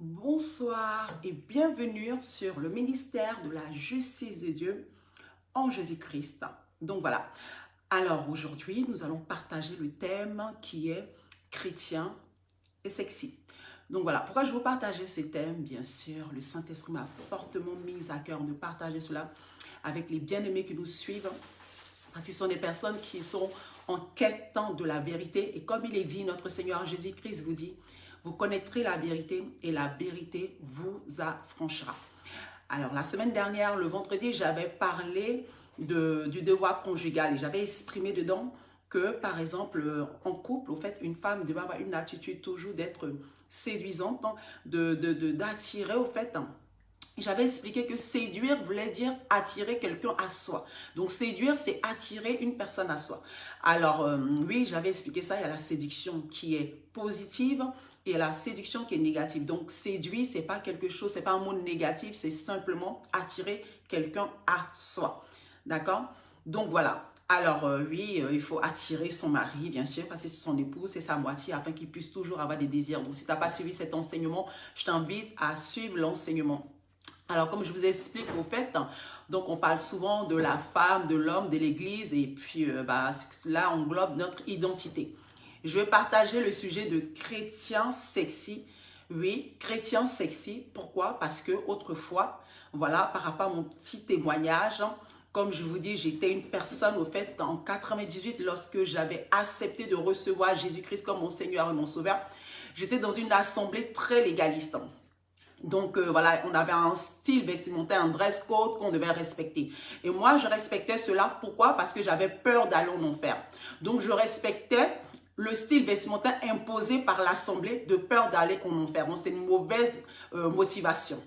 Bonsoir et bienvenue sur le ministère de la justice de Dieu en Jésus-Christ. Donc voilà, alors aujourd'hui nous allons partager le thème qui est chrétien et sexy. Donc voilà, pourquoi je veux partager ce thème? Bien sûr, le Saint-Esprit m'a fortement mis à cœur de partager cela avec les bien-aimés qui nous suivent. Parce que ce sont des personnes qui sont en quête de la vérité. Et comme il est dit, notre Seigneur Jésus-Christ vous dit, vous connaîtrez la vérité et la vérité vous affranchira. Alors, la semaine dernière, le vendredi, j'avais parlé du devoir conjugal et j'avais exprimé dedans que, par exemple, en couple, au fait, une femme devait avoir une attitude toujours d'être séduisante, d'attirer, au fait, j'avais expliqué que séduire voulait dire attirer quelqu'un à soi. Donc, séduire, c'est attirer une personne à soi. Alors, oui, j'avais expliqué ça. Il y a la séduction qui est positive et la séduction qui est négative. Donc, séduire, c'est pas quelque chose, c'est pas un mot négatif, c'est simplement attirer quelqu'un à soi. D'accord? Donc, voilà. Alors, oui, il faut attirer son mari, bien sûr, parce que c'est son épouse, c'est sa moitié, afin qu'il puisse toujours avoir des désirs. Donc, si tu n'as pas suivi cet enseignement, je t'invite à suivre l'enseignement. Alors, comme je vous explique, au fait, donc on parle souvent de la femme, de l'homme, de l'église, et puis là, on englobe notre identité. Je vais partager le sujet de chrétien sexy. Oui, chrétien sexy. Pourquoi? Parce que autrefois, voilà, par rapport à mon petit témoignage, comme je vous dis, j'étais une personne, au fait, en 98, lorsque j'avais accepté de recevoir Jésus-Christ comme mon Seigneur et mon Sauveur, j'étais dans une assemblée très légaliste. Donc, voilà, on avait un style vestimentaire, un dress code qu'on devait respecter. Et moi, je respectais cela. Pourquoi? Parce que j'avais peur d'aller en enfer. Donc, je respectais le style vestimentaire imposé par l'Assemblée de peur d'aller en enfer. Donc, c'était une mauvaise motivation.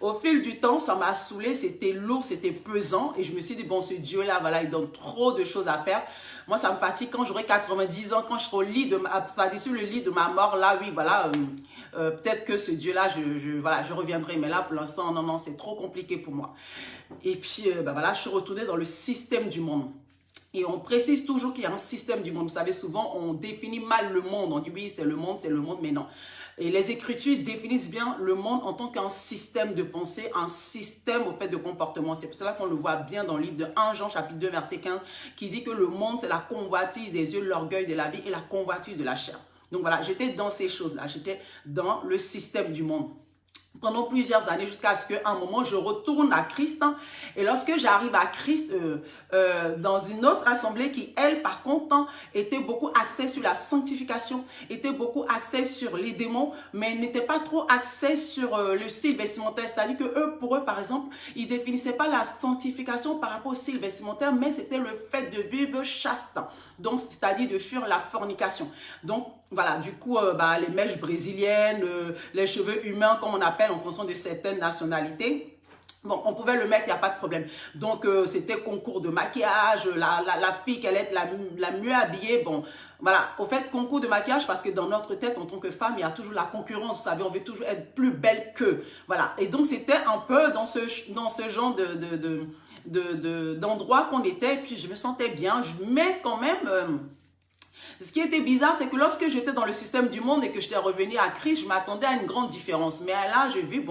Au fil du temps, ça m'a saoulé, c'était lourd, c'était pesant. Et je me suis dit, bon, ce Dieu-là, voilà, il donne trop de choses à faire. Moi, ça me fatigue quand j'aurai 90 ans, quand je serai au lit de sur le lit de ma mort. Là, oui, voilà, peut-être que ce Dieu-là, voilà, je reviendrai. Mais là, pour l'instant, non, non, c'est trop compliqué pour moi. Et puis, voilà, je suis retournée dans le système du monde. Et on précise toujours qu'il y a un système du monde. Vous savez, souvent, on définit mal le monde. On dit, oui, c'est le monde, mais non. Et les Écritures définissent bien le monde en tant qu'un système de pensée, un système au fait de comportement. C'est pour cela qu'on le voit bien dans le livre de 1 Jean chapitre 2 verset 15 qui dit que le monde c'est la convoitise des yeux, l'orgueil de la vie et la convoitise de la chair. Donc voilà, j'étais dans ces choses-là, j'étais dans le système du monde pendant plusieurs années jusqu'à ce qu'à un moment je retourne à Christ. Et lorsque j'arrive à Christ dans une autre assemblée qui elle par contre était beaucoup axée sur la sanctification, était beaucoup axée sur les démons, mais n'était pas trop axée sur le style vestimentaire. C'est-à-dire que eux, pour eux par exemple, ils définissaient pas la sanctification par rapport au style vestimentaire, mais c'était le fait de vivre chaste. Donc c'est-à-dire de fuir la fornication. Donc voilà, du coup, les mèches brésiliennes, les cheveux humains, comme on appelle en fonction de certaines nationalités. Bon, on pouvait le mettre, il n'y a pas de problème. Donc, c'était concours de maquillage, la fille qui allait être la mieux habillée. Bon, voilà, au fait, concours de maquillage, parce que dans notre tête, en tant que femme, il y a toujours la concurrence, vous savez, on veut toujours être plus belle qu'eux. Voilà, et donc c'était un peu dans ce genre d'endroit qu'on était, et puis je me sentais bien, mais quand même... ce qui était bizarre, c'est que lorsque j'étais dans le système du monde et que j'étais revenue à Christ, je m'attendais à une grande différence. Mais là, j'ai vu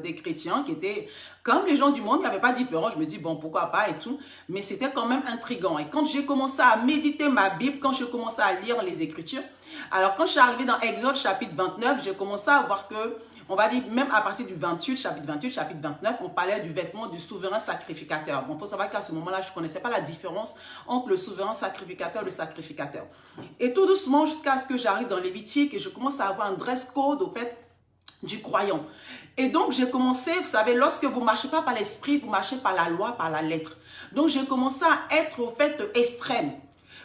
des chrétiens qui étaient comme les gens du monde, il n'y avait pas de différence. Je me dis, bon, pourquoi pas et tout. Mais c'était quand même intriguant. Et quand j'ai commencé à méditer ma Bible, quand j'ai commencé à lire les Écritures, alors quand je suis arrivée dans Exode chapitre 29, j'ai commencé à voir que on va dire, même à partir du 28, chapitre 29, on parlait du vêtement du souverain sacrificateur. Bon, il faut savoir qu'à ce moment-là, je ne connaissais pas la différence entre le souverain sacrificateur et le sacrificateur. Et tout doucement, jusqu'à ce que j'arrive dans Lévitique et je commence à avoir un dress code, au fait, du croyant. Et donc, j'ai commencé, vous savez, lorsque vous ne marchez pas par l'esprit, vous marchez par la loi, par la lettre. Donc, j'ai commencé à être, au fait, extrême.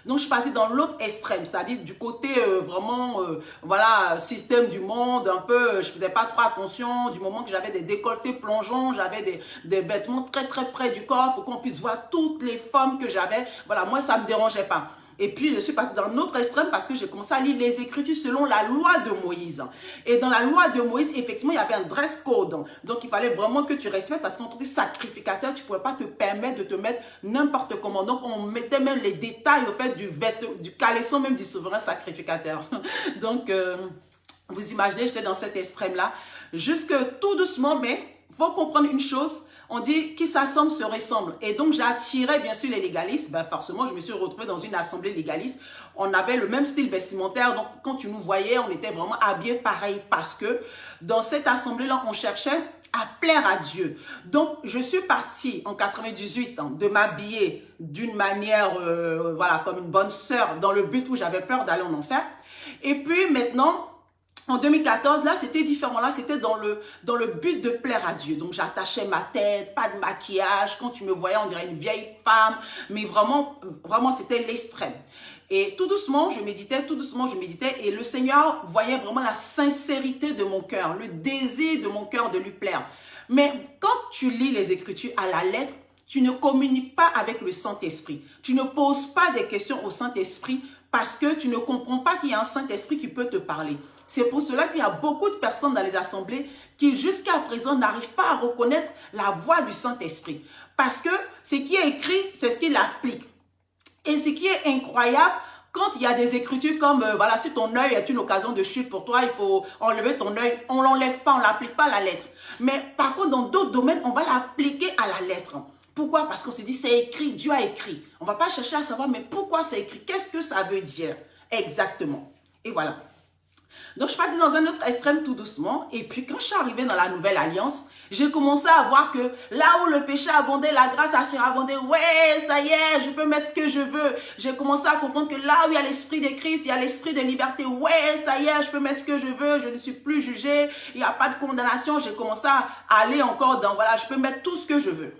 Donc, je suis partie dans l'autre extrême, c'est-à-dire du côté vraiment, voilà, système du monde, un peu, je faisais pas trop attention, du moment que j'avais des décolletés plongeants, j'avais des vêtements très, très près du corps pour qu'on puisse voir toutes les formes que j'avais. Voilà, moi, ça me dérangeait pas. Et puis, je suis partie dans notre extrême parce que j'ai commencé à lire les Écritures selon la loi de Moïse. Et dans la loi de Moïse, effectivement, il y avait un dress code. Donc, il fallait vraiment que tu respectes parce qu'en tant que sacrificateur, tu ne pouvais pas te permettre de te mettre n'importe comment. Donc, on mettait même les détails au fait du caleçon même du souverain sacrificateur. Donc, Vous imaginez, j'étais dans cet extrême-là, jusque tout doucement, mais il faut comprendre une chose, on dit qui s'assemble se ressemble. Et donc, j'attirais bien sûr les légalistes. Ben, forcément, je me suis retrouvée dans une assemblée légaliste. On avait le même style vestimentaire. Donc, quand tu nous voyais, on était vraiment habillés pareil. Parce que dans cette assemblée-là, on cherchait à plaire à Dieu. Donc, je suis partie en 98 de m'habiller d'une manière, voilà, comme une bonne sœur, dans le but où j'avais peur d'aller en enfer. Et puis maintenant, en 2014, là, c'était différent. Là, c'était dans le but de plaire à Dieu. Donc, j'attachais ma tête, pas de maquillage. Quand tu me voyais, on dirait une vieille femme. Mais vraiment, vraiment, c'était l'extrême. Et tout doucement, je méditais, tout doucement, je méditais. Et le Seigneur voyait vraiment la sincérité de mon cœur, le désir de mon cœur de lui plaire. Mais quand tu lis les Écritures à la lettre, tu ne communiques pas avec le Saint-Esprit. Tu ne poses pas des questions au Saint-Esprit parce que tu ne comprends pas qu'il y a un Saint-Esprit qui peut te parler. C'est pour cela qu'il y a beaucoup de personnes dans les assemblées qui jusqu'à présent n'arrivent pas à reconnaître la voix du Saint-Esprit. Parce que ce qui est écrit, c'est ce qu'il applique. Et ce qui est incroyable, quand il y a des écritures comme, voilà, si ton œil est une occasion de chute pour toi, il faut enlever ton œil, on ne l'enlève pas, on ne l'applique pas à la lettre. Mais par contre, dans d'autres domaines, on va l'appliquer à la lettre. Pourquoi? Parce qu'on s'est dit, c'est écrit, Dieu a écrit. On ne va pas chercher à savoir, mais pourquoi c'est écrit? Qu'est-ce que ça veut dire? Exactement. Et voilà. Donc, je suis partie dans un autre extrême tout doucement. Et puis, quand je suis arrivée dans la nouvelle alliance, j'ai commencé à voir que là où le péché abondait, la grâce a surabondé. Ouais, ça y est, je peux mettre ce que je veux. J'ai commencé à comprendre que là où il y a l'esprit de Christ, il y a l'esprit de liberté. Ouais, ça y est, je peux mettre ce que je veux. Je ne suis plus jugée. Il n'y a pas de condamnation. J'ai commencé à aller encore dans, voilà, je peux mettre tout ce que je veux.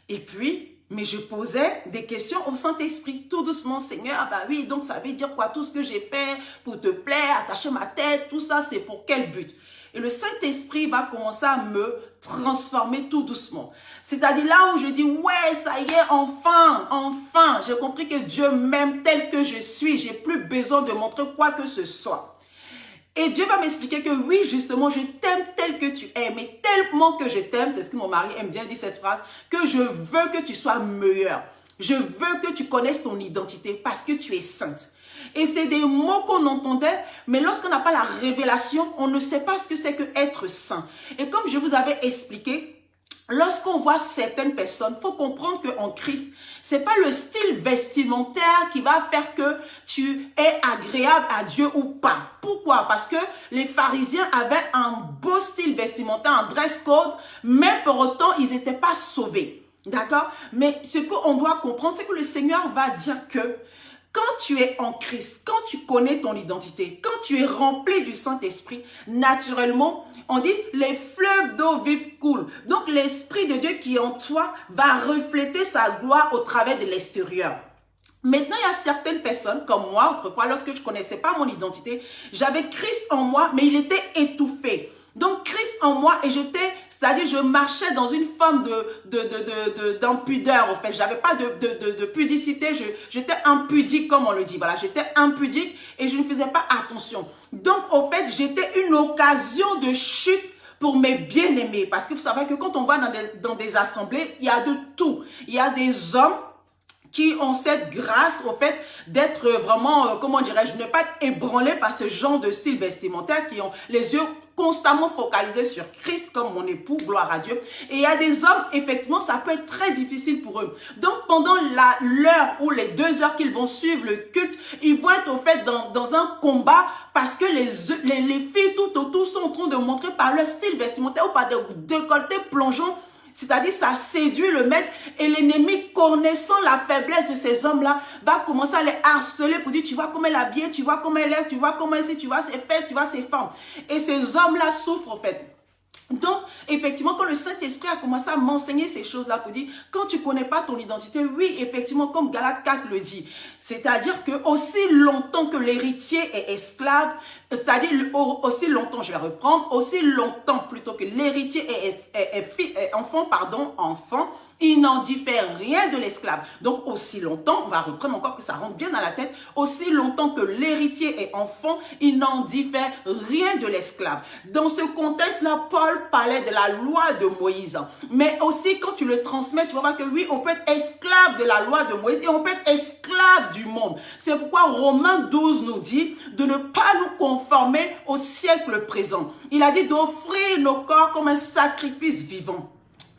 Et puis, mais je posais des questions au Saint-Esprit, tout doucement. Seigneur, bah oui, donc ça veut dire quoi? Tout ce que j'ai fait pour te plaire, attacher ma tête, tout ça, c'est pour quel but? Et le Saint-Esprit va commencer à me transformer tout doucement. C'est-à-dire là où je dis, ouais, ça y est, enfin, j'ai compris que Dieu m'aime tel que je suis. J'ai plus besoin de montrer quoi que ce soit. Et Dieu va m'expliquer que oui, justement, je t'aime tel que tu es, mais tellement que je t'aime, c'est ce que mon mari aime bien dire cette phrase, que je veux que tu sois meilleur. Je veux que tu connaisses ton identité parce que tu es sainte. Et c'est des mots qu'on entendait, mais lorsqu'on n'a pas la révélation, on ne sait pas ce que c'est que être saint. Et comme je vous avais expliqué, lorsqu'on voit certaines personnes, il faut comprendre qu'en Christ, ce n'est pas le style vestimentaire qui va faire que tu es agréable à Dieu ou pas. Pourquoi? Parce que les pharisiens avaient un beau style vestimentaire, un dress code, mais pour autant, ils n'étaient pas sauvés. D'accord? Mais ce qu'on doit comprendre, c'est que le Seigneur va dire que quand tu es en Christ, quand tu connais ton identité, quand tu es rempli du Saint-Esprit, naturellement, on dit les fleuves d'eau vive coulent. Donc l'Esprit de Dieu qui est en toi va refléter sa gloire au travers de l'extérieur. Maintenant, il y a certaines personnes, comme moi, autrefois, lorsque je ne connaissais pas mon identité, j'avais Christ en moi, mais il était étouffé. Donc, Christ en moi, et c'est-à-dire, je marchais dans une forme d'impudeur, en fait. J'avais pas de pudicité, j'étais impudique, comme on le dit. Voilà, j'étais impudique et je ne faisais pas attention. Donc, au fait, j'étais une occasion de chute pour mes bien-aimés. Parce que vous savez que quand on va dans des assemblées, il y a de tout. Il y a des hommes qui ont cette grâce, au fait, d'être vraiment, comment dirais-je, ne pas être ébranlés par ce genre de style vestimentaire, qui ont les yeux constamment focalisés sur Christ comme mon époux, gloire à Dieu. Et il y a des hommes, effectivement, ça peut être très difficile pour eux. Donc, pendant l'heure ou les 2 heures qu'ils vont suivre le culte, ils vont être, au fait, dans un combat parce que les filles tout autour sont en train de montrer par leur style vestimentaire ou par des décolletés plongeants. C'est-à-dire, ça séduit le maître et l'ennemi, connaissant la faiblesse de ces hommes-là, va commencer à les harceler pour dire, tu vois comment elle est habillée, tu vois comment elle est, tu vois comment elle est, tu vois ses fesses, tu vois ses formes. Et ces hommes-là souffrent, en fait. Donc, effectivement, quand le Saint-Esprit a commencé à m'enseigner ces choses-là pour dire, quand tu ne connais pas ton identité, oui, effectivement, comme Galates 4 le dit, c'est-à-dire que aussi longtemps que l'héritier est esclave, c'est-à-dire aussi longtemps, je vais reprendre, aussi longtemps plutôt que l'héritier est enfant, il n'en diffère rien de l'esclave. Donc, aussi longtemps, on va reprendre encore que ça rentre bien dans la tête, aussi longtemps que l'héritier est enfant, il n'en diffère rien de l'esclave. Dans ce contexte-là, Paul Paul parlait de la loi de Moïse. Mais aussi, quand tu le transmets, tu vas voir que oui, on peut être esclave de la loi de Moïse et on peut être esclave du monde. C'est pourquoi Romains 12 nous dit de ne pas nous conformer au siècle présent. Il a dit d'offrir nos corps comme un sacrifice vivant.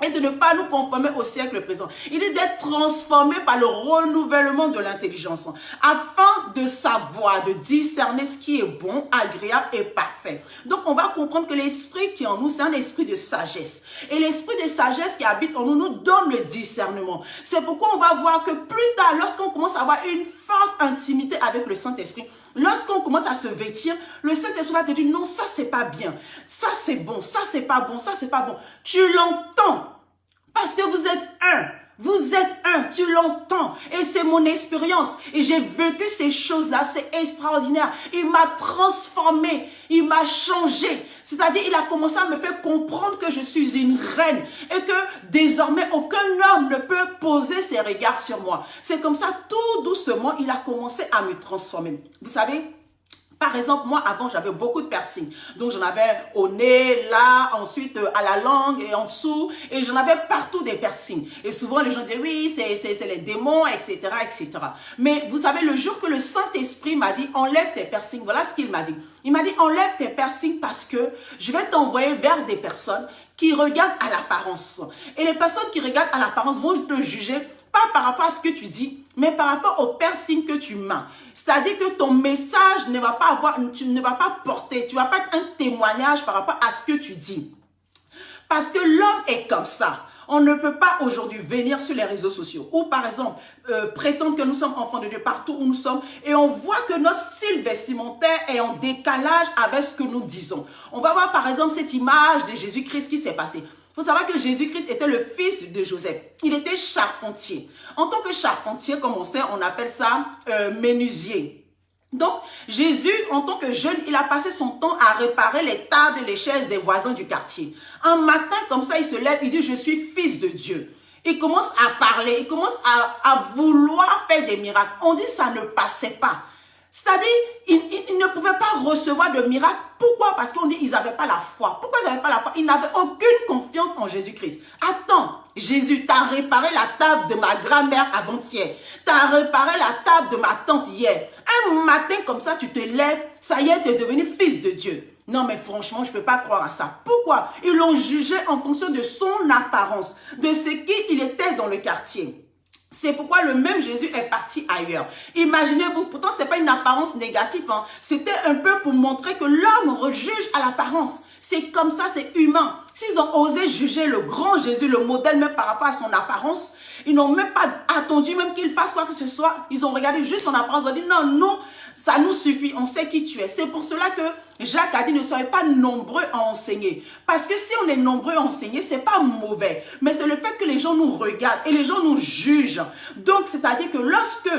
Et de ne pas nous conformer au siècle présent. Il est d'être transformé par le renouvellement de l'intelligence, afin de savoir, de discerner ce qui est bon, agréable et parfait. Donc, on va comprendre que l'esprit qui est en nous, c'est un esprit de sagesse. Et l'esprit de sagesse qui habite en nous, nous donne le discernement. C'est pourquoi on va voir que plus tard, lorsqu'on commence à avoir une forte intimité avec le Saint-Esprit, lorsqu'on commence à se vêtir, le Saint-Esprit va te dire non, ça c'est pas bien, ça c'est bon, ça c'est pas bon, ça c'est pas bon. Tu l'entends parce que vous êtes un. Vous êtes un, tu l'entends. Et c'est mon expérience. Et j'ai vécu ces choses-là, c'est extraordinaire. Il m'a transformé, il m'a changé. C'est-à-dire, il a commencé à me faire comprendre que je suis une reine. Et que désormais, aucun homme ne peut poser ses regards sur moi. C'est comme ça, tout doucement, il a commencé à me transformer. Vous savez, par exemple, moi, avant, j'avais beaucoup de piercings. Donc, j'en avais au nez, là, ensuite à la langue et en dessous. Et j'en avais partout des piercings. Et souvent, les gens disaient, oui, c'est les démons, etc., etc. Mais vous savez, le jour que le Saint-Esprit m'a dit, enlève tes piercings, voilà ce qu'il m'a dit. Il m'a dit, enlève tes piercings parce que je vais t'envoyer vers des personnes qui regardent à l'apparence. Et les personnes qui regardent à l'apparence vont te juger pas par rapport à ce que tu dis, mais par rapport au piercing que tu mets. C'est-à-dire que ton message ne va pas avoir, tu ne vas pas porter, tu ne vas pas être un témoignage par rapport à ce que tu dis. Parce que l'homme est comme ça. On ne peut pas aujourd'hui venir sur les réseaux sociaux ou par exemple prétendre que nous sommes enfants de Dieu partout où nous sommes et on voit que notre style vestimentaire est en décalage avec ce que nous disons. On va voir par exemple cette image de Jésus-Christ qui s'est passée. Il faut savoir que Jésus-Christ était le fils de Joseph. Il était charpentier. En tant que charpentier, comme on sait, on appelle ça menuisier. Donc, Jésus, en tant que jeune, il a passé son temps à réparer les tables et les chaises des voisins du quartier. Un matin, comme ça, il se lève, il dit « Je suis fils de Dieu ». Il commence à parler, il commence à vouloir faire des miracles. On dit « ça ne passait pas ». C'est-à-dire, ils ne pouvaient pas recevoir de miracles. Pourquoi? Parce qu'on dit qu'ils n'avaient pas la foi. Pourquoi ils n'avaient pas la foi? Ils n'avaient aucune confiance en Jésus-Christ. Attends, Jésus, tu as réparé la table de ma grand-mère avant-hier. Tu as réparé la table de ma tante hier. Un matin comme ça, tu te lèves, ça y est, tu es devenu fils de Dieu. Non, mais franchement, je ne peux pas croire à ça. Pourquoi? Ils l'ont jugé en fonction de son apparence, de ce qu'il était dans le quartier. C'est pourquoi le même Jésus est parti ailleurs. Imaginez-vous, pourtant ce n'était pas une apparence négative, hein. C'était un peu pour montrer que l'homme rejuge à l'apparence. C'est comme ça, c'est humain. S'ils ont osé juger le grand Jésus, le modèle même par rapport à son apparence, ils n'ont même pas attendu même qu'il fasse quoi que ce soit. Ils ont regardé juste son apparence, ils ont dit non, non, ça nous suffit, on sait qui tu es. C'est pour cela que Jacques a dit ne soyez pas nombreux à enseigner. Parce que si on est nombreux à enseigner, c'est pas mauvais. Mais c'est le fait que les gens nous regardent et les gens nous jugent. Donc, c'est-à-dire que lorsque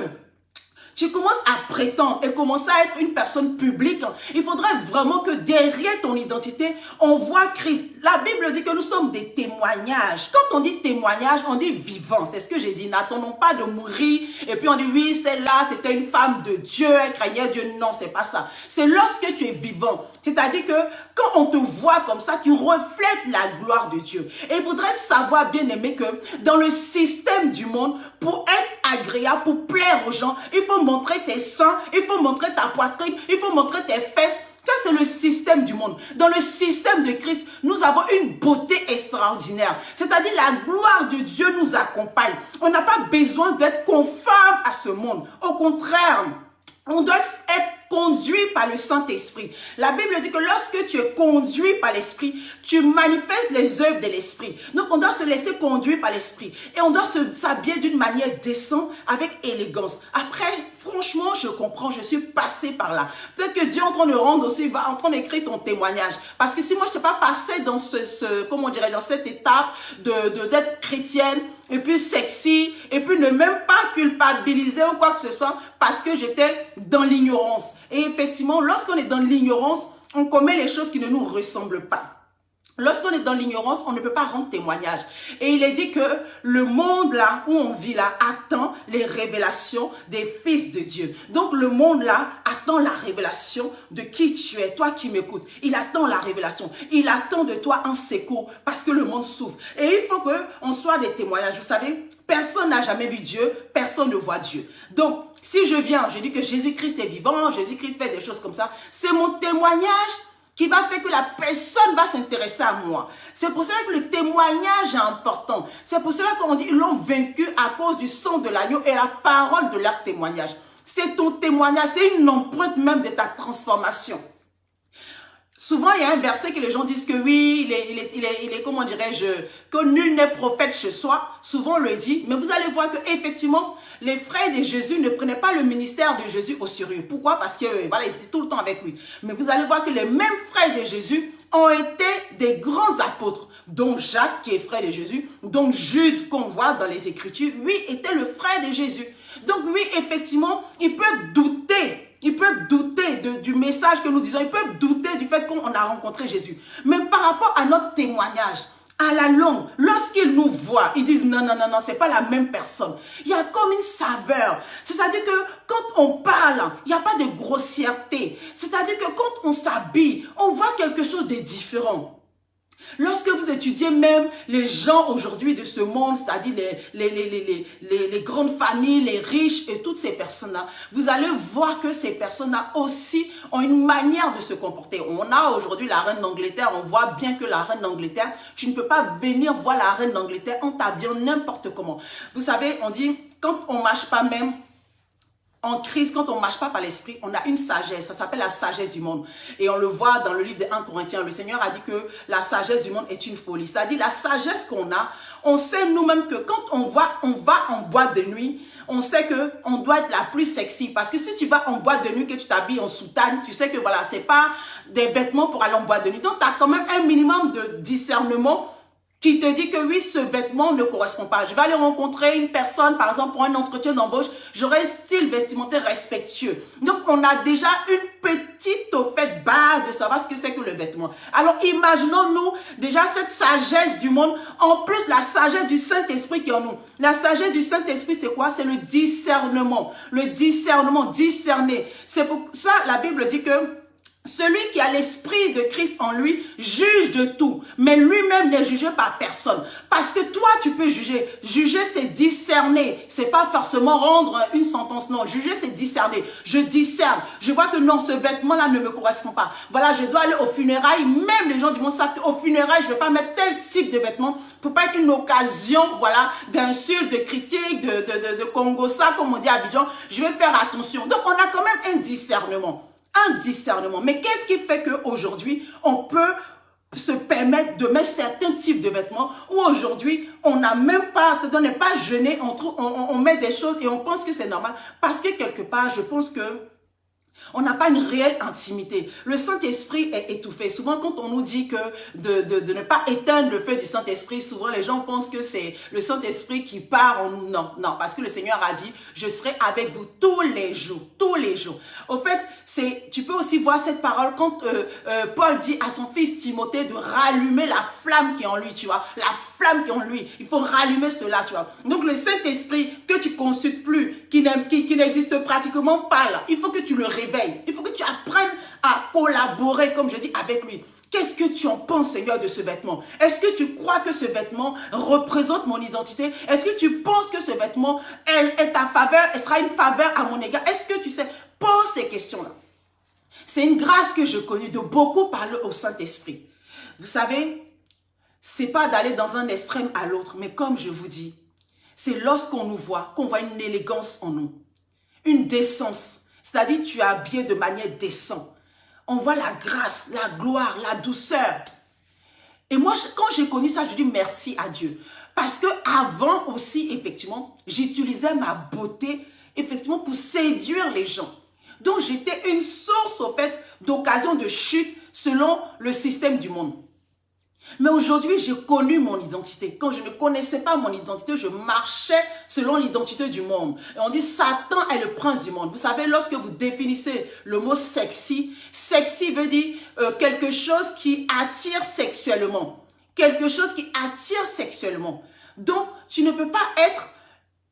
tu commences à prétendre et commencer à être une personne publique, il faudrait vraiment que derrière ton identité, on voit Christ. La Bible dit que nous sommes des témoignages. Quand on dit témoignage, on dit vivant. C'est ce que j'ai dit. N'attendons pas de mourir. Et puis on dit oui, celle-là, c'était une femme de Dieu, elle craignait Dieu. Non, c'est pas ça. C'est lorsque tu es vivant. C'est-à-dire que quand on te voit comme ça, tu reflètes la gloire de Dieu. Et il faudrait savoir, bien aimé, que dans le système du monde, pour être agréable, pour plaire aux gens, il faut montrer tes seins, il faut montrer ta poitrine, il faut montrer tes fesses. Ça, c'est le système du monde. Dans le système de Christ, nous avons une beauté extraordinaire. C'est-à-dire la gloire de Dieu nous accompagne. On n'a pas besoin d'être conforme à ce monde. Au contraire, on doit être conduit par le Saint-Esprit. La Bible dit que lorsque tu es conduit par l'Esprit, tu manifestes les œuvres de l'Esprit. Donc, on doit se laisser conduire par l'Esprit. Et on doit s'habiller d'une manière décente, avec élégance. Après, franchement, je comprends, je suis passé par là. Peut-être que Dieu est en train de rendre aussi, va en train d'écrire ton témoignage. Parce que si moi, je n'étais pas passé dans comment on dirait, dans cette étape d'être chrétienne, et puis sexy, et puis ne même pas culpabiliser ou quoi que ce soit, parce que j'étais dans l'ignorance. Et effectivement, lorsqu'on est dans l'ignorance, on commet les choses qui ne nous ressemblent pas. Lorsqu'on est dans l'ignorance, on ne peut pas rendre témoignage. Et il est dit que le monde là où on vit là attend les révélations des fils de Dieu. Donc le monde là attend la révélation de qui tu es, toi qui m'écoutes. Il attend la révélation. Il attend de toi un secours parce que le monde souffre. Et il faut qu'on soit des témoignages. Vous savez, personne n'a jamais vu Dieu, personne ne voit Dieu. Donc si je viens, je dis que Jésus-Christ est vivant, Jésus-Christ fait des choses comme ça, c'est mon témoignage qui va faire que la personne va s'intéresser à moi. C'est pour cela que le témoignage est important. C'est pour cela qu'on dit qu'ils l'ont vaincu à cause du sang de l'agneau et la parole de leur témoignage. C'est ton témoignage, c'est une empreinte même de ta transformation. Souvent, il y a un verset que les gens disent que oui, il est comment dirais-je, que nul n'est prophète chez soi. Souvent, on le dit, mais vous allez voir que effectivement, les frères de Jésus ne prenaient pas le ministère de Jésus au sérieux. Pourquoi? Parce que voilà, ils étaient tout le temps avec lui. Mais vous allez voir que les mêmes frères de Jésus ont été des grands apôtres, dont Jacques, qui est frère de Jésus, dont Jude, qu'on voit dans les Écritures, lui était le frère de Jésus. Donc oui, effectivement, ils peuvent douter. Ils peuvent douter du message que nous disons. Ils peuvent douter du fait qu'on a rencontré Jésus. Mais par rapport à notre témoignage, à la longue, lorsqu'ils nous voient, ils disent non, non, non, non, c'est pas la même personne. Il y a comme une saveur. C'est-à-dire que quand on parle, il n'y a pas de grossièreté. C'est-à-dire que quand on s'habille, on voit quelque chose de différent. Lorsque vous étudiez même les gens aujourd'hui de ce monde, c'est-à-dire les grandes familles, les riches et toutes ces personnes-là, vous allez voir que ces personnes-là aussi ont une manière de se comporter. On a aujourd'hui la reine d'Angleterre, on voit bien que la reine d'Angleterre, tu ne peux pas venir voir la reine d'Angleterre en t'habillant n'importe comment. Vous savez, on dit, quand on ne marche pas même en crise, quand on ne marche pas par l'esprit, on a une sagesse. Ça s'appelle la sagesse du monde. Et on le voit dans le livre de 1 Corinthiens. Le Seigneur a dit que la sagesse du monde est une folie. C'est-à-dire la sagesse qu'on a, on sait nous-mêmes que quand on va en boîte de nuit, on sait qu'on doit être la plus sexy. Parce que si tu vas en boîte de nuit, que tu t'habilles en soutane, tu sais que voilà, c'est pas des vêtements pour aller en boîte de nuit. Donc, tu as quand même un minimum de discernement qui te dit que oui, ce vêtement ne correspond pas. Je vais aller rencontrer une personne, par exemple, pour un entretien d'embauche, j'aurai un style vestimentaire respectueux. Donc, on a déjà une petite, au fait, base de savoir ce que c'est que le vêtement. Alors, imaginons-nous déjà cette sagesse du monde, en plus la sagesse du Saint-Esprit qui est en nous. La sagesse du Saint-Esprit, c'est quoi? C'est le discernement. Le discernement, discerner. C'est pour ça, la Bible dit que celui qui a l'esprit de Christ en lui juge de tout, mais lui-même n'est jugé par personne. Parce que toi, tu peux juger. Juger, c'est discerner. C'est pas forcément rendre une sentence. Non, juger, c'est discerner. Je discerne. Je vois que non, ce vêtement-là ne me correspond pas. Voilà, je dois aller aux funérailles. Même les gens du monde savent qu'aux funérailles, je ne vais pas mettre tel type de vêtements pour pas être une occasion, voilà, d'insultes, de critiques, de Congossa, comme on dit à Abidjan. Je vais faire attention. Donc, on a quand même un discernement. Un discernement. Mais qu'est-ce qui fait qu'aujourd'hui, on peut se permettre de mettre certains types de vêtements où aujourd'hui, on n'a même pas, c'est-à-dire on n'est pas gêné, on met des choses et on pense que c'est normal. Parce que quelque part, je pense que on n'a pas une réelle intimité. Le Saint-Esprit est étouffé. Souvent, quand on nous dit que de ne pas éteindre le feu du Saint-Esprit, souvent les gens pensent que c'est le Saint-Esprit qui part en nous. Non, non, parce que le Seigneur a dit, je serai avec vous tous les jours, tous les jours. Au fait, tu peux aussi voir cette parole quand Paul dit à son fils Timothée de rallumer la flamme qui est en lui, tu vois, la flamme qui est en lui. Il faut rallumer cela, tu vois. Donc, le Saint-Esprit que tu consultes plus, qui n'existe pratiquement pas là, il faut que tu le réveilles. Il faut que tu apprennes à collaborer, comme je dis, avec lui. Qu'est-ce que tu en penses, Seigneur, de ce vêtement? Est-ce que tu crois que ce vêtement représente mon identité? Est-ce que tu penses que ce vêtement est ta faveur? Elle sera une faveur à mon égard? Est-ce que tu sais? Pose ces questions-là. C'est une grâce que je connais de beaucoup parler au Saint-Esprit. Vous savez, c'est pas d'aller dans un extrême à l'autre, mais comme je vous dis, c'est lorsqu'on nous voit, qu'on voit une élégance en nous, une décence. C'est-à-dire, tu es habillé de manière décente. On voit la grâce, la gloire, la douceur. Et moi, quand j'ai connu ça, je dis merci à Dieu. Parce que avant aussi, effectivement, j'utilisais ma beauté, effectivement, pour séduire les gens. Donc, j'étais une source, au fait, d'occasion de chute selon le système du monde. Mais aujourd'hui, j'ai connu mon identité. Quand je ne connaissais pas mon identité, je marchais selon l'identité du monde. Et on dit Satan est le prince du monde. Vous savez, lorsque vous définissez le mot sexy, sexy veut dire quelque chose qui attire sexuellement. Quelque chose qui attire sexuellement. Donc, tu ne peux pas être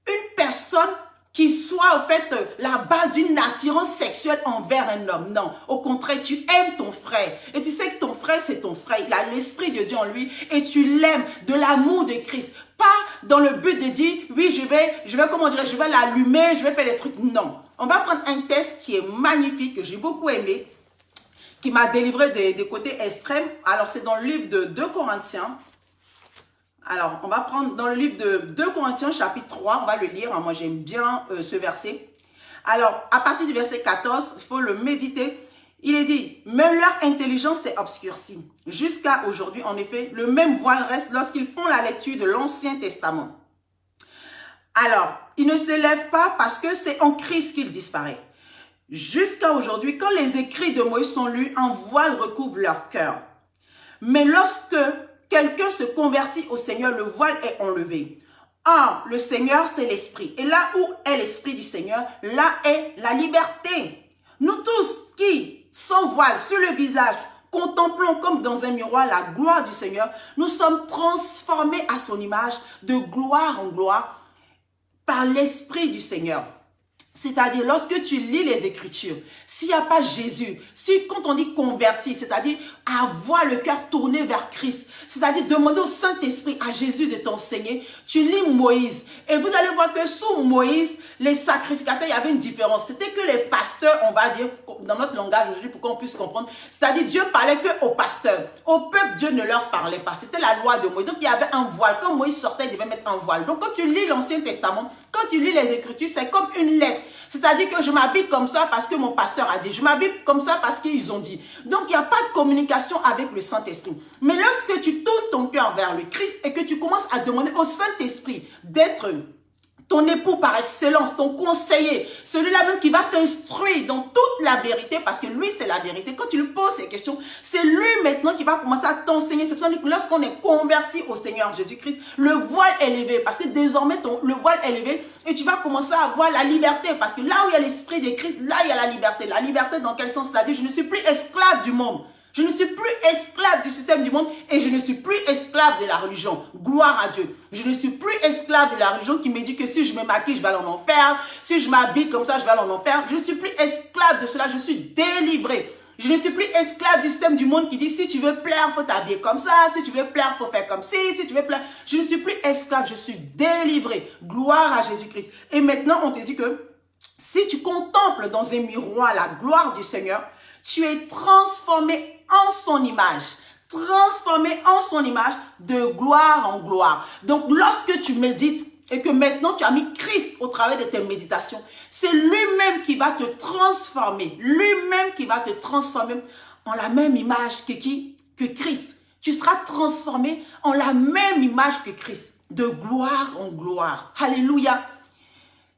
une personne qui soit en fait la base d'une attirance sexuelle envers un homme. Non, au contraire, tu aimes ton frère. Et tu sais que ton frère, c'est ton frère. Il a l'esprit de Dieu en lui et tu l'aimes de l'amour de Christ. Pas dans le but de dire, oui, je vais comment dire, je vais l'allumer, je vais faire des trucs. Non. On va prendre un texte qui est magnifique, que j'ai beaucoup aimé, qui m'a délivré des côtés extrêmes. Alors, c'est dans le livre de 2 Corinthiens. Alors, on va prendre dans le livre de 2 Corinthiens, chapitre 3, on va le lire. Moi, j'aime bien ce verset. Alors, à partir du verset 14, il faut le méditer. Il est dit, mais leur intelligence s'est obscurcie. Jusqu'à aujourd'hui, en effet, le même voile reste lorsqu'ils font la lecture de l'Ancien Testament. Alors, ils ne s'élèvent pas parce que c'est en Christ qu'il disparaît. Jusqu'à aujourd'hui, quand les écrits de Moïse sont lus, un voile recouvre leur cœur. Mais lorsque quelqu'un se convertit au Seigneur, le voile est enlevé. Or, le Seigneur, c'est l'Esprit. Et là où est l'Esprit du Seigneur, là est la liberté. Nous tous qui, sans voile, sur le visage, contemplons comme dans un miroir la gloire du Seigneur, nous sommes transformés à son image de gloire en gloire par l'Esprit du Seigneur. C'est-à-dire, lorsque tu lis les Écritures, s'il n'y a pas Jésus, quand on dit converti, c'est-à-dire avoir le cœur tourné vers Christ, c'est-à-dire demander au Saint-Esprit, à Jésus de t'enseigner, tu lis Moïse. Et vous allez voir que sous Moïse, les sacrificateurs, il y avait une différence. C'était que les pasteurs, on va dire, dans notre langage aujourd'hui, pour qu'on puisse comprendre, c'est-à-dire Dieu parlait que aux pasteurs. Au peuple, Dieu ne leur parlait pas. C'était la loi de Moïse. Donc, il y avait un voile. Quand Moïse sortait, il devait mettre un voile. Donc, quand tu lis l'Ancien Testament, quand tu lis les Écritures, c'est comme une lettre. C'est-à-dire que je m'habille comme ça parce que mon pasteur a dit. Je m'habille comme ça parce qu'ils ont dit. Donc, il n'y a pas de communication avec le Saint-Esprit. Mais lorsque tu tournes ton cœur vers le Christ et que tu commences à demander au Saint-Esprit d'être ton époux par excellence, ton conseiller, celui-là même qui va t'instruire dans toute la vérité, parce que lui, c'est la vérité. Quand tu lui poses ces questions, c'est lui maintenant qui va commencer à t'enseigner. C'est pour ça que lorsqu'on est converti au Seigneur Jésus-Christ, le voile est levé, parce que désormais, le voile est levé et tu vas commencer à avoir la liberté, parce que là où il y a l'Esprit de Christ, là, il y a la liberté. La liberté dans quel sens? C'est-à-dire, je ne suis plus esclave du monde. Je ne suis plus esclave du système du monde et je ne suis plus esclave de la religion. Gloire à Dieu. Je ne suis plus esclave de la religion qui me dit que si je me maquille, je vais aller en enfer. Si je m'habille comme ça, je vais aller en enfer. Je ne suis plus esclave de cela. Je suis délivré. Je ne suis plus esclave du système du monde qui dit si tu veux plaire, il faut t'habiller comme ça. Si tu veux plaire, il faut faire comme ci. Si tu veux plaire. Je ne suis plus esclave. Je suis délivré. Gloire à Jésus-Christ. Et maintenant, on te dit que si tu contemples dans un miroir la gloire du Seigneur, tu es transformé en son image, transformé en son image de gloire en gloire. Donc, lorsque tu médites et que maintenant tu as mis Christ au travers de tes méditations, c'est lui-même qui va te transformer, lui-même qui va te transformer en la même image que Christ. Tu seras transformé en la même image que Christ, de gloire en gloire. Alléluia.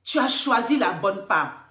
Tu as choisi la bonne part.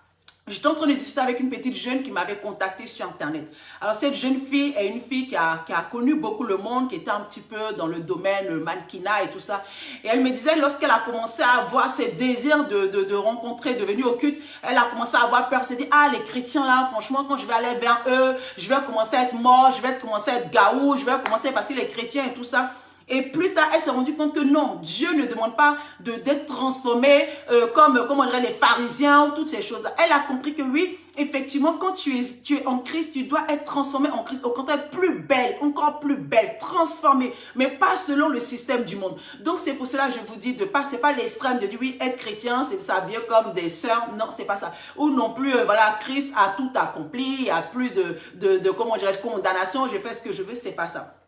J'étais en train de discuter avec une petite jeune qui m'avait contacté sur Internet. Alors, cette jeune fille est une fille qui a connu beaucoup le monde, qui était un petit peu dans le domaine mannequinat et tout ça. Et elle me disait, lorsqu'elle a commencé à avoir ses désirs de rencontrer, de venir au culte, elle a commencé à avoir peur. Elle s'est dit, ah, les chrétiens là, franchement, quand je vais aller vers eux, je vais commencer à être mort, je vais commencer à être gaou, je vais commencer à passer les chrétiens et tout ça. Et plus tard, elle s'est rendue compte que non, Dieu ne demande pas d'être transformé comme on dirait les pharisiens ou toutes ces choses-là. Elle a compris que oui, effectivement, quand tu es en Christ, tu dois être transformé en Christ. Au contraire, plus belle, encore plus belle, transformée, mais pas selon le système du monde. Donc, c'est pour cela que je vous dis de pas, c'est pas l'extrême de dire oui, être chrétien, c'est s'habiller comme des sœurs. Non, c'est pas ça. Ou non plus, voilà, Christ a tout accompli, il n'y a plus de comment dirais-je, condamnation, je fais ce que je veux, c'est pas ça.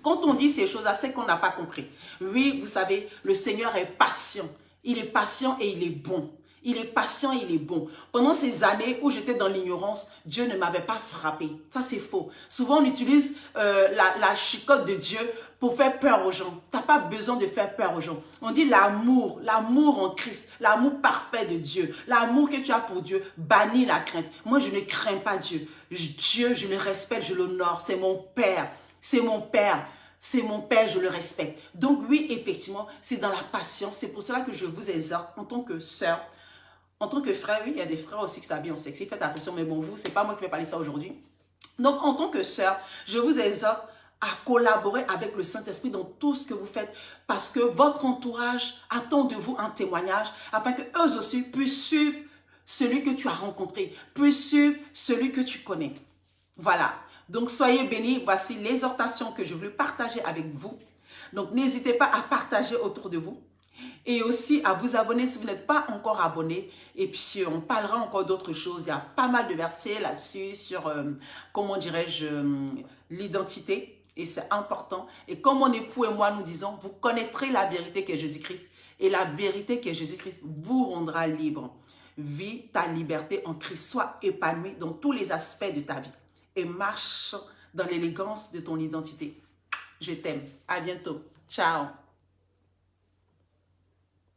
Quand on dit ces choses-là, c'est qu'on n'a pas compris. Oui, vous savez, le Seigneur est patient. Il est patient et il est bon. Il est patient et il est bon. Pendant ces années où j'étais dans l'ignorance, Dieu ne m'avait pas frappé. Ça, c'est faux. Souvent, on utilise la chicotte de Dieu pour faire peur aux gens. Tu n'as pas besoin de faire peur aux gens. On dit l'amour en Christ, l'amour parfait de Dieu, l'amour que tu as pour Dieu, bannit la crainte. Moi, je ne crains pas Dieu. Dieu, je le respecte, je l'honore. C'est mon Père. C'est mon Père. c'est mon père, je le respecte. Donc oui, effectivement, c'est dans la patience. C'est pour cela que je vous exhorte en tant que sœur, en tant que frère. Oui, il y a des frères aussi qui s'habillent en sexy. Faites attention, mais bon, vous, c'est pas moi qui vais parler de ça aujourd'hui. Donc, en tant que sœur, je vous exhorte à collaborer avec le Saint-Esprit dans tout ce que vous faites parce que votre entourage attend de vous un témoignage afin qu'eux aussi puissent suivre celui que tu as rencontré, puissent suivre celui que tu connais. Voilà. Donc, soyez bénis. Voici l'exhortation que je voulais partager avec vous. Donc, n'hésitez pas à partager autour de vous et aussi à vous abonner si vous n'êtes pas encore abonné. Et puis, on parlera encore d'autres choses. Il y a pas mal de versets là-dessus sur, comment dirais-je, l'identité. Et c'est important. Et comme mon époux et moi nous disons, vous connaîtrez la vérité qui est Jésus-Christ. Et la vérité qui est Jésus-Christ vous rendra libre. Vis ta liberté en Christ. Sois épanoui dans tous les aspects de ta vie. Et marche dans l'élégance de ton identité. Je t'aime. À bientôt. Ciao.